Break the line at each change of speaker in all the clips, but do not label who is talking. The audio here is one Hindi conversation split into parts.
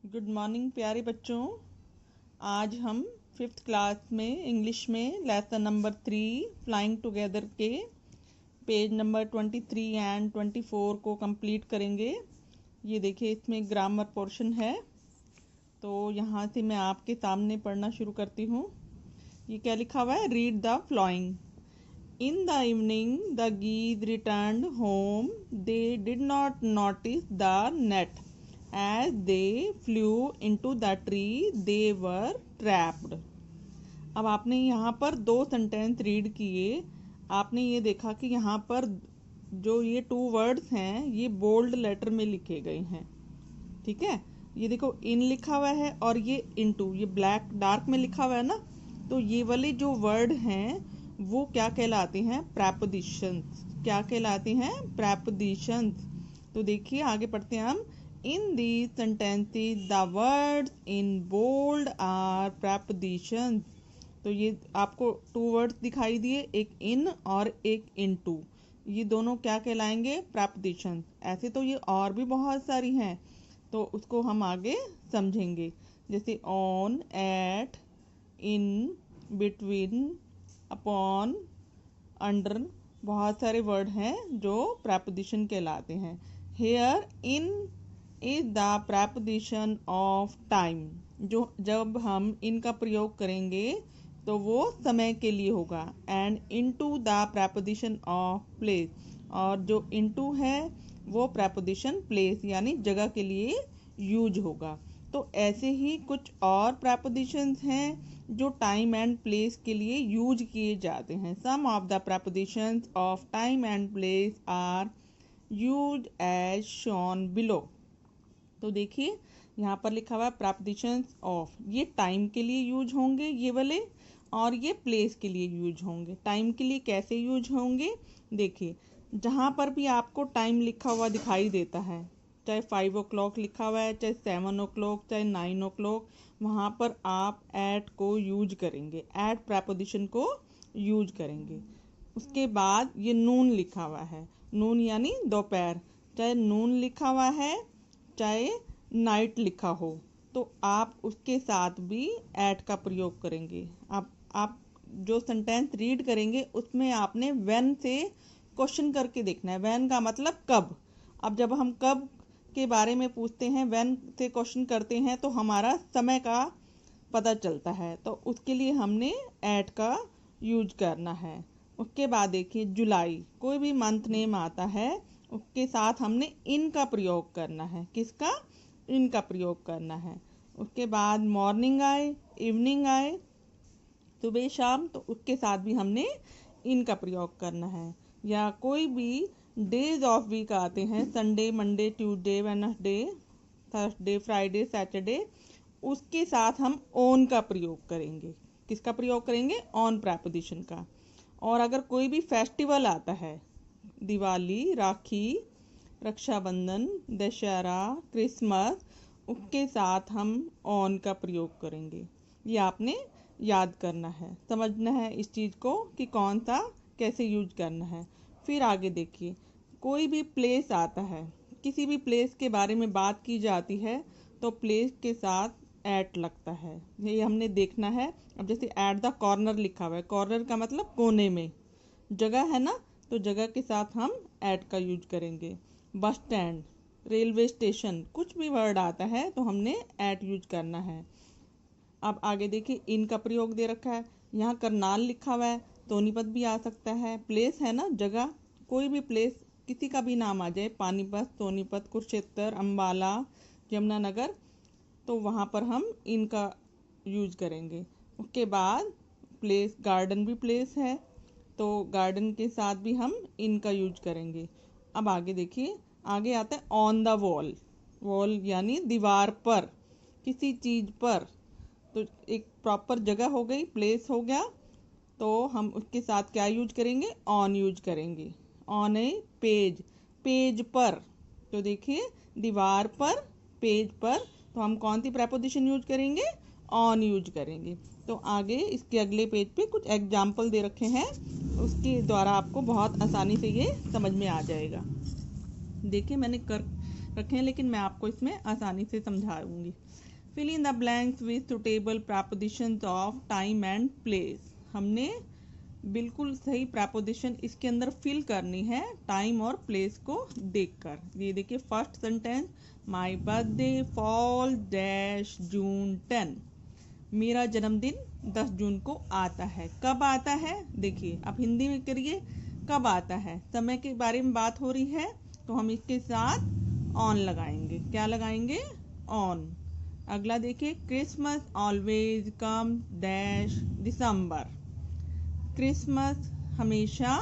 गुड मॉर्निंग प्यारे बच्चों। आज हम फिफ्थ क्लास में इंग्लिश में लेसन नंबर 3 फ्लाइंग टुगेदर के पेज नंबर 23 एंड 24 को कंप्लीट करेंगे। ये देखिए, इसमें ग्रामर पोर्शन है, तो यहाँ से मैं आपके सामने पढ़ना शुरू करती हूँ। ये क्या लिखा हुआ है? Read the flying. In the evening the geese returned home. They did not notice the net. As they flew into the tree, they were trapped. अब आपने यहाँ पर दो सेंटेंस रीड किए। आपने ये देखा कि यहाँ पर जो ये टू वर्ड्स हैं ये बोल्ड लेटर में लिखे गए हैं। ठीक है, ये देखो इन लिखा हुआ है और ये इनटू, ये ब्लैक डार्क में लिखा हुआ है ना। तो ये वाले जो वर्ड हैं वो क्या कहलाते हैं? प्रेपोजिशंस। क्या कहलाते हैं? प्रेपोजिशंस। तो देखिए आगे पढ़ते हैं हम। In these sentences the words in bold are prepositions. तो ये आपको टू वर्ड्स दिखाई दिए, एक इन और एक इनटू। ये दोनों क्या कहलाएंगे? प्रेपोजिशंस। ऐसे तो ये और भी बहुत सारी हैं, तो उसको हम आगे समझेंगे। जैसे on, at, in, between, upon, under, बहुत सारे वर्ड हैं जो प्रेपोजिशन कहलाते हैं। Here in is the preposition of time. जो जब हम इनका प्रयोग करेंगे तो वो समय के लिए होगा। And into the preposition of place, और जो इनटू है वो प्रेपोजिशन प्लेस यानी जगह के लिए यूज होगा। तो ऐसे ही कुछ और प्रेपोजिशंस हैं जो टाइम एंड प्लेस के लिए यूज किए जाते हैं। Some of the prepositions of time and place are used as shown below. तो देखिए यहाँ पर लिखा हुआ है प्रेपोजिशंस ऑफ, ये टाइम के लिए यूज होंगे ये वाले, और ये प्लेस के लिए यूज होंगे। टाइम के लिए कैसे यूज होंगे? देखिए, जहाँ पर भी आपको टाइम लिखा हुआ दिखाई देता है, चाहे 5 o'clock लिखा हुआ है, चाहे 7 o'clock, चाहे 9 o'clock, वहाँ पर आप एट को यूज करेंगे, एट प्रेपोजिशन को यूज करेंगे। उसके बाद ये नून लिखा हुआ है, नून यानी दोपहर, चाहे नून लिखा हुआ है चाहे नाइट लिखा हो, तो आप उसके साथ भी एट का प्रयोग करेंगे। आप जो सेंटेंस रीड करेंगे उसमें आपने व्हेन से क्वेश्चन करके देखना है। व्हेन का मतलब कब। अब जब हम कब के बारे में पूछते हैं, व्हेन से क्वेश्चन करते हैं, तो हमारा समय का पता चलता है, तो उसके लिए हमने एट का यूज करना है। उसके बाद देखिए जुलाई, कोई भी मंथ नेम आता है उसके साथ हमने इन का प्रयोग करना है। किसका? इन का प्रयोग करना है। उसके बाद मॉर्निंग आए, इवनिंग आए, सुबह शाम, तो उसके साथ भी हमने इन का प्रयोग करना है। या कोई भी डेज ऑफ वीक आते हैं, Sunday, Monday, Tuesday, Wednesday, Thursday, Friday, Saturday, उसके साथ हम ऑन का प्रयोग करेंगे। किसका प्रयोग करेंगे? ऑन प्रेपोजिशन का। और अगर कोई भी फेस्टिवल आता है, दिवाली, राखी, रक्षाबंधन, दशहरा, क्रिसमस, उसके साथ हम ऑन का प्रयोग करेंगे। ये आपने याद करना है, समझना है इस चीज़ को कि कौन सा कैसे यूज करना है। फिर आगे देखिए, कोई भी प्लेस आता है, किसी भी प्लेस के बारे में बात की जाती है तो प्लेस के साथ एट लगता है, ये हमने देखना है। अब जैसे एट द कॉर्नर लिखा हुआ है, कॉर्नर का मतलब कोने में, जगह है ना, तो जगह के साथ हम एट का यूज करेंगे। बस स्टैंड, रेलवे स्टेशन, कुछ भी वर्ड आता है तो हमने एट यूज करना है। अब आगे देखिए, इन का प्रयोग दे रखा है, यहाँ करनाल लिखा हुआ है, सोनीपत भी आ सकता है। प्लेस है ना, जगह, कोई भी प्लेस, किसी का भी नाम आ जाए, पानीपत, सोनीपत, कुरुक्षेत्र, अम्बाला, यमुनानगर, तो वहाँ पर हम इनका यूज करेंगे। उसके बाद प्लेस, गार्डन भी प्लेस है, तो गार्डन के साथ भी हम इनका यूज करेंगे। अब आगे देखिए, आगे आता है ऑन द वॉल। वॉल यानी दीवार पर, किसी चीज़ पर, तो एक प्रॉपर जगह हो गई, प्लेस हो गया, तो हम उसके साथ क्या यूज करेंगे? ऑन यूज करेंगे। ऑन ए पेज, पेज पर, तो देखिए दीवार पर, पेज पर, तो हम कौन सी प्रेपोजिशन यूज करेंगे? ऑन यूज करेंगे। तो आगे इसके अगले पेज पे कुछ एग्जाम्पल दे रखे हैं, उसके द्वारा आपको बहुत आसानी से ये समझ में आ जाएगा। देखिए मैंने कर रखे हैं, लेकिन मैं आपको इसमें आसानी से समझाऊंगी। Fill in the blanks with suitable prepositions of time and place. हमने बिल्कुल सही प्रपोजिशन इसके अंदर फिल करनी है टाइम और प्लेस को देखकर। ये देखिए first sentence, my birthday fall dash June 10। मेरा जन्मदिन 10 जून को आता है। कब आता है? देखिए अब हिंदी में करिए, कब आता है, समय के बारे में बात हो रही है तो हम इसके साथ ऑन लगाएंगे। क्या लगाएंगे? ऑन। अगला देखिए, क्रिसमस ऑलवेज कम डैश दिसंबर। क्रिसमस हमेशा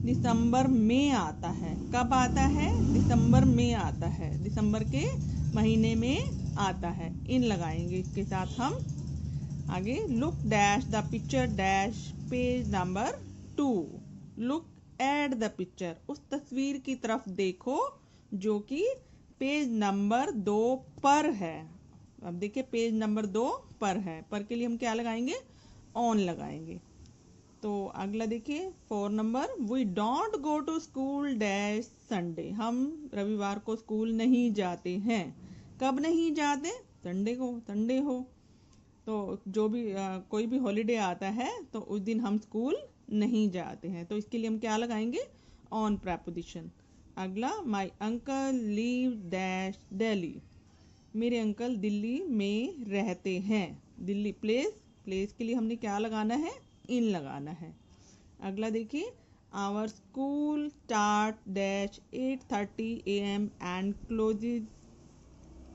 दिसंबर में आता है। कब आता है? दिसंबर में आता है, दिसंबर के महीने में आता है। इन लगाएंगे इसके साथ हम। आगे, look dash the picture dash page number 2। Look at the picture, उस तस्वीर की तरफ देखो जो कि पेज नंबर 2 पर है। अब देखिए पेज नंबर 2 पर है, पर के लिए हम क्या लगाएंगे? ऑन लगाएंगे। तो अगला देखिए 4 number, we don't go to school dash Sunday. हम रविवार को स्कूल नहीं जाते हैं। कब नहीं जाते? संडे को, संडे हो तो जो भी कोई भी हॉलीडे आता है तो उस दिन हम स्कूल नहीं जाते हैं। तो इसके लिए हम क्या लगाएंगे? On preposition. अगला, my uncle leave dash Delhi. मेरे अंकल दिल्ली में रहते हैं। दिल्ली प्लेस, प्लेस के लिए हमने क्या लगाना है? इन लगाना है। अगला देखिए, our school start dash 8:30 AM and closes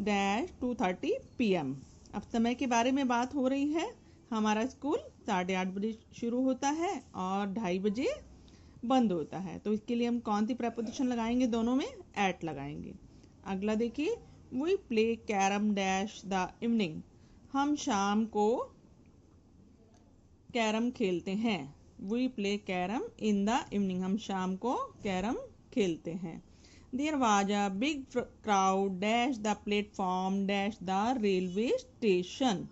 dash 2:30 PM। अब समय के बारे में बात हो रही है। हमारा स्कूल 8:30 बजे शुरू होता है और 2:30 बजे बंद होता है। तो इसके लिए हम कौन सी प्रपोजिशन लगाएंगे? दोनों में एट लगाएंगे। अगला देखिए, we play carrom dash the evening. हम शाम को कैरम खेलते हैं। We play carrom in the evening. हम शाम को कैरम खेलते हैं। There was a big crowd dash the platform dash the railway station.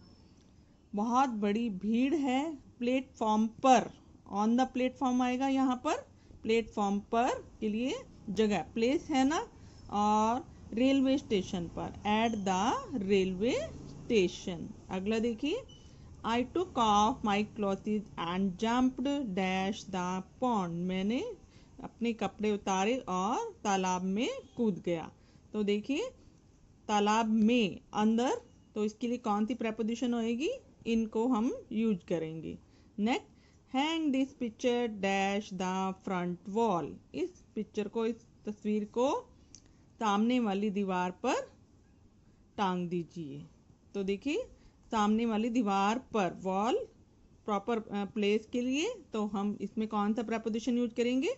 बहुत बड़ी भीड़ है प्लेटफॉर्म पर। ऑन द प्लेटफॉर्म आएगा यहाँ पर, प्लेटफॉर्म पर के लिए जगह प्लेस है ना, और रेलवे स्टेशन पर एट द रेलवे स्टेशन। अगला देखिए, I took off my clothes and jumped dash the pond। मैंने अपने कपड़े उतारे और तालाब में कूद गया। तो देखिए तालाब में, अंदर, तो इसके लिए कौन सी प्रपोजिशन होएगी? इनको हम यूज करेंगे। Next, hang this picture dash the front wall. इस पिक्चर को, इस तस्वीर को सामने वाली दीवार पर टांग दीजिए। तो देखिए सामने वाली दीवार पर, वॉल प्रॉपर प्लेस के लिए तो हम इसमें कौन सा प्रपोजिशन यूज करेंगे?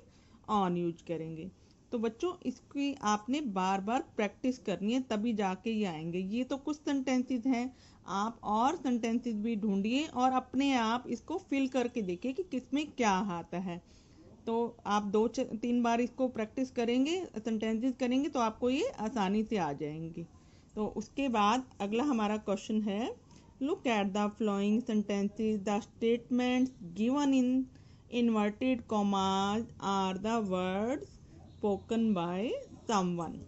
ऑन यूज करेंगे। तो बच्चों इसकी आपने बार बार प्रैक्टिस करनी है, तभी जाके ये आएंगे। ये तो कुछ सेंटेंसेस हैं, आप और सेंटेंसेस भी ढूंढिए और अपने आप इसको फिल करके देखिए कि किसमें क्या आता है। तो आप 2-3 बार इसको प्रैक्टिस करेंगे, सेंटेंसेस करेंगे तो आपको ये आसानी से आ जाएंगी। तो उसके बाद अगला हमारा क्वेश्चन है, look at the following sentences. The statements given in inverted commas are the words spoken by someone.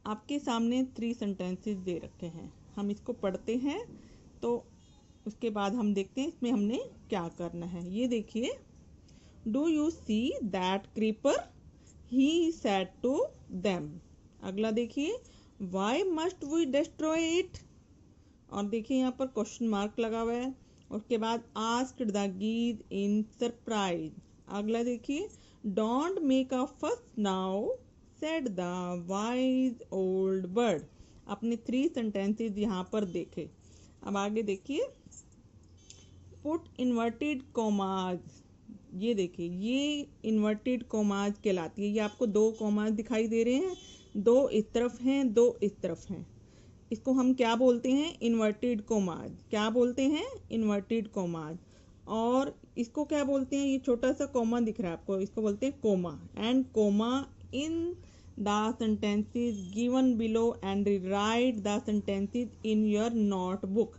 आपके सामने 3 सेंटेंसेस दे रखे हैं, हम इसको पढ़ते हैं तो उसके बाद हम देखते हैं इसमें हमने क्या करना है। ये देखिए, do you see that creeper, he said to them. अगला देखिए, why must we destroy it, और देखिए यहाँ पर क्वेश्चन मार्क लगा हुआ है। उसके बाद आस्क्ड द गीज इन सरप्राइज। अगला देखिए, डोंट मेक अ फस now said the wise old bird. अपने 3 सेंटेंसेस यहाँ पर देखे। अब आगे देखिए, पुट इन्वर्टेड कॉमाज। ये देखिए, ये इन्वर्टेड कॉमाज कहलाती है। ये आपको 2 कॉमाज दिखाई दे रहे हैं, 2 इस तरफ हैं, 2 इस तरफ हैं। इसको हम क्या बोलते हैं? Inverted commas. क्या बोलते हैं? Inverted commas. और इसको क्या बोलते हैं? ये छोटा सा कॉमा दिख रहा है आपको, इसको बोलते हैं comma. And comma in the sentences given below and write the sentences in your notebook.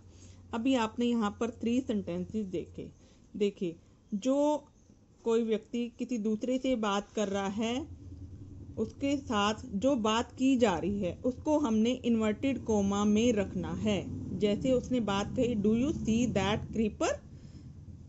अभी आपने यहाँ पर 3 सेंटेंसेस देखे। देखिए, जो कोई व्यक्ति किसी दूसरे से बात कर रहा है उसके साथ जो बात की जा रही है उसको हमने इन्वर्टेड कोमा में रखना है। जैसे उसने बात कही, do you see that creeper,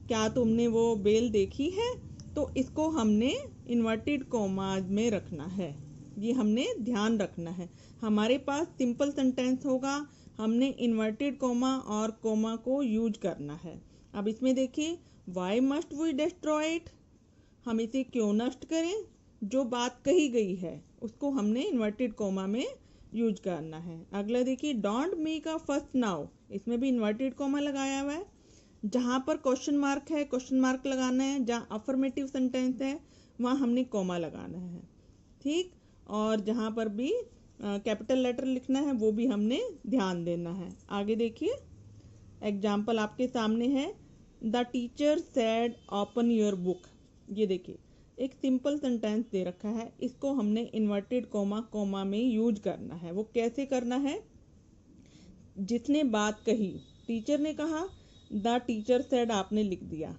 क्या तुमने वो बेल देखी है, तो इसको हमने इन्वर्टेड कोमा में रखना है। ये हमने ध्यान रखना है। हमारे पास सिंपल सेंटेंस होगा, हमने इन्वर्टेड कोमा और कोमा को यूज करना है। अब इसमें देखिए, why must we destroy it, हम इसे क्यों नष्ट करें। जो बात कही गई है उसको हमने इन्वर्टेड कोमा में यूज करना है। अगला देखिए, don't make a first now, इसमें भी इन्वर्टेड कोमा लगाया हुआ है। जहाँ पर क्वेश्चन मार्क है क्वेश्चन मार्क लगाना है, जहाँ अफर्मेटिव सेंटेंस है वहाँ हमने कोमा लगाना है, ठीक। और जहाँ पर भी कैपिटल लेटर लिखना है वो भी हमने ध्यान देना है। आगे देखिए, एग्जाम्पल आपके सामने है, the teacher said open your book. ये देखिए एक सिंपल सेंटेंस दे रखा है, इसको हमने इन्वर्टेड कोमा कोमा में यूज करना है। वो कैसे करना है, जिसने बात कही, टीचर ने कहा, द टीचर सेड आपने लिख दिया।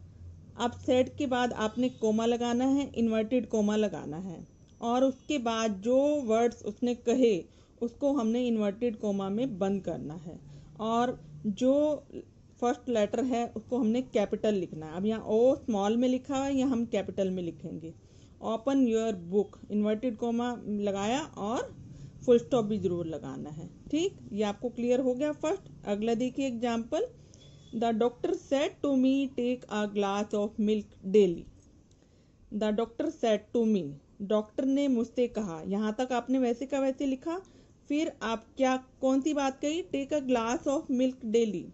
अब सेड के बाद आपने कोमा लगाना है, इन्वर्टेड कोमा लगाना है, और उसके बाद जो वर्ड्स उसने कहे उसको हमने इन्वर्टेड कोमा में बंद करना है, और जो फर्स्ट लेटर है उसको हमने कैपिटल लिखना है। अब यहाँ ओ स्मॉल में लिखा हुआ है, यहाँ हम कैपिटल में लिखेंगे। Open your book, inverted coma लगाया और फुल स्टॉप भी जरूर लगाना है, ठीक। ये आपको क्लियर हो गया फर्स्ट। अगला देखिए example, the doctor said to me take a glass of milk daily. The doctor said to me, doctor ने मुझसे कहा। यहाँ तक आपने वैसे का वैसे लिखा, फिर आप क्या कौन सी बात कही, take a glass of milk daily,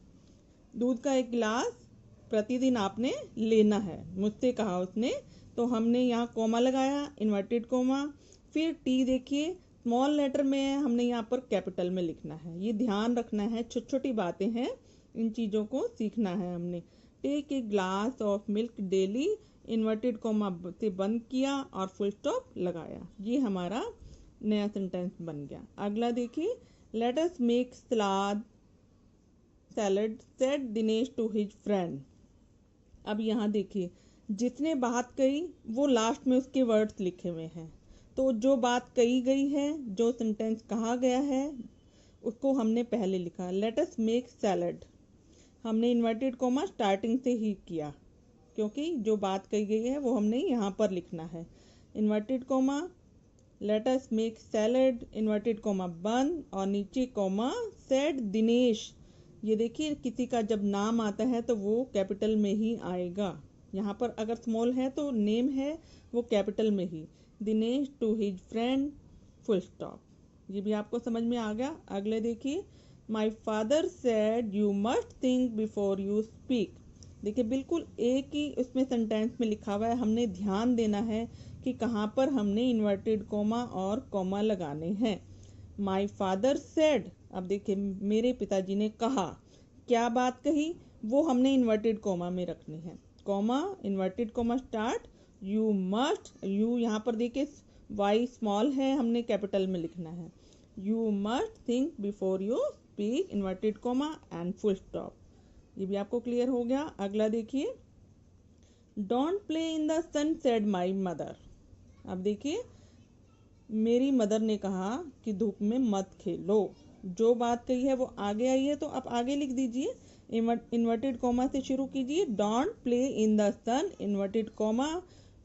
दूध का एक गिलास प्रतिदिन आपने लेना है, मुझसे कहा उसने। तो हमने यहाँ कोमा लगाया, इन्वर्टेड कोमा, फिर टी देखिए स्मॉल लेटर में है, हमने यहाँ पर कैपिटल में लिखना है। ये ध्यान रखना है, छोटी छोटी बातें हैं, इन चीज़ों को सीखना है हमने। Take a glass of milk daily, inverted comma से बंद किया और फुल स्टॉप लगाया। ये हमारा नया सेंटेंस बन गया। अगला देखिए, let us make salad said Dinesh to his friend. अब यहाँ देखिए, जिसने बात कही वो लास्ट में उसके वर्ड्स लिखे हुए हैं, तो जो बात कही गई है, जो सेंटेंस कहा गया है उसको हमने पहले लिखा। लेट अस मेक सैलड, हमने इन्वर्टेड कोमा स्टार्टिंग से ही किया, क्योंकि जो बात कही गई है वो हमने यहाँ पर लिखना है। Inverted coma, late us make salad, inverted coma बंद, और नीचे कोमा, सेड दिनेश। ये देखिए किसी का जब नाम आता है तो वो कैपिटल में ही आएगा। यहाँ पर अगर स्मॉल है तो नेम है वो कैपिटल में ही, Dinesh to his friend, full stop. ये भी आपको समझ में आ गया। अगले देखिए, my father said you must think before you speak. देखिए बिल्कुल एक ही उसमें सेंटेंस में लिखा हुआ है, हमने ध्यान देना है कि कहाँ पर हमने इन्वर्टेड कोमा और कोमा लगाने हैं। माई फादर सेड, अब देखिए मेरे पिताजी ने कहा, क्या बात कही वो हमने इन्वर्टेड कोमा में रखनी है। Comma, inverted comma start, you must, you यहाँ पर देखिए वाई स्मॉल है, हमने कैपिटल में लिखना है। You must think before you speak, inverted comma and full stop. ये भी आपको क्लियर हो गया। अगला देखिए, don't play in the sun said my mother. अब देखिए मेरी मदर ने कहा कि धूप में मत खेलो। जो बात कही है वो आगे आई है तो आप आगे लिख दीजिए, इन्वर्टेड कोमा से शुरू कीजिए। Don't play in the sun, inverted comma,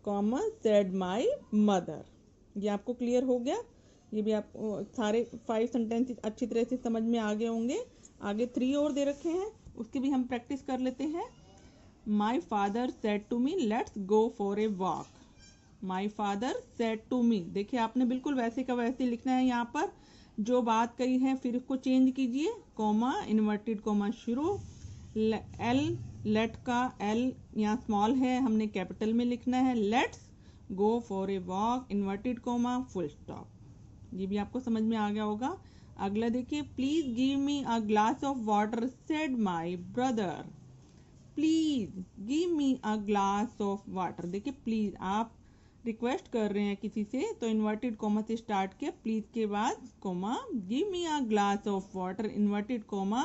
comma, said my mother. ये आपको क्लियर हो गया। ये भी आपको सारे 5 सेंटेंसेस अच्छी तरह से समझ में आ गए होंगे। आगे 3 और दे रखे हैं, उसकी भी हम प्रैक्टिस कर लेते हैं। My father said to me let's go for a walk. My father said to me, देखिए आपने बिल्कुल वैसे का वैसे लिखना है। यहाँ पर जो बात कही है फिर उसको चेंज कीजिए, कोमा, इन्वर्टेड कोमा शुरू, एल, लेट का एल यहाँ स्मॉल है, हमने कैपिटल में लिखना है। Let's go for a walk, inverted coma, full stop. ये भी आपको समझ में आ गया होगा। अगला देखिए, please give me a glass of water said my brother. Please give me a glass of water, देखिए प्लीज आप रिक्वेस्ट कर रहे हैं किसी से, तो इन्वर्टेड कोमा से स्टार्ट किया, प्लीज के बाद comma, give me a glass of water, inverted comma,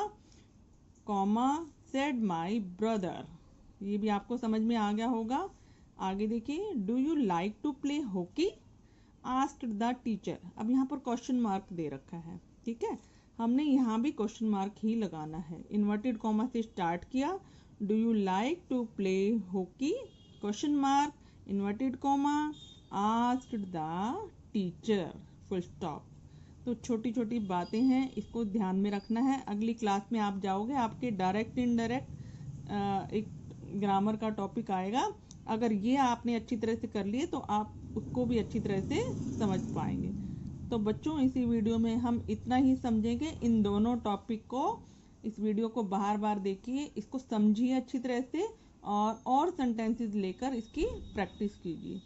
comma, said my brother. ये भी आपको समझ में आ गया होगा। आगे देखिए, do you like to play hockey. Asked the teacher. अब यहाँ पर क्वेश्चन मार्क दे रखा है, ठीक है, हमने यहाँ भी क्वेश्चन मार्क ही लगाना है। इन्वर्टेड कॉमा से स्टार्ट किया, do you like to play hockey, question mark, inverted comma, asked the teacher, full stop. तो छोटी छोटी बातें हैं, इसको ध्यान में रखना है। अगली क्लास में आप जाओगे, आपके डायरेक्ट इनडायरेक्ट एक ग्रामर का टॉपिक आएगा। अगर ये आपने अच्छी तरह से कर लिए तो आप उसको भी अच्छी तरह से समझ पाएंगे। तो बच्चों, इसी वीडियो में हम इतना ही समझेंगे, इन दोनों टॉपिक को। इस वीडियो को बार बार देखिए, इसको समझिए अच्छी तरह से और सेंटेंसेस लेकर इसकी प्रैक्टिस कीजिए।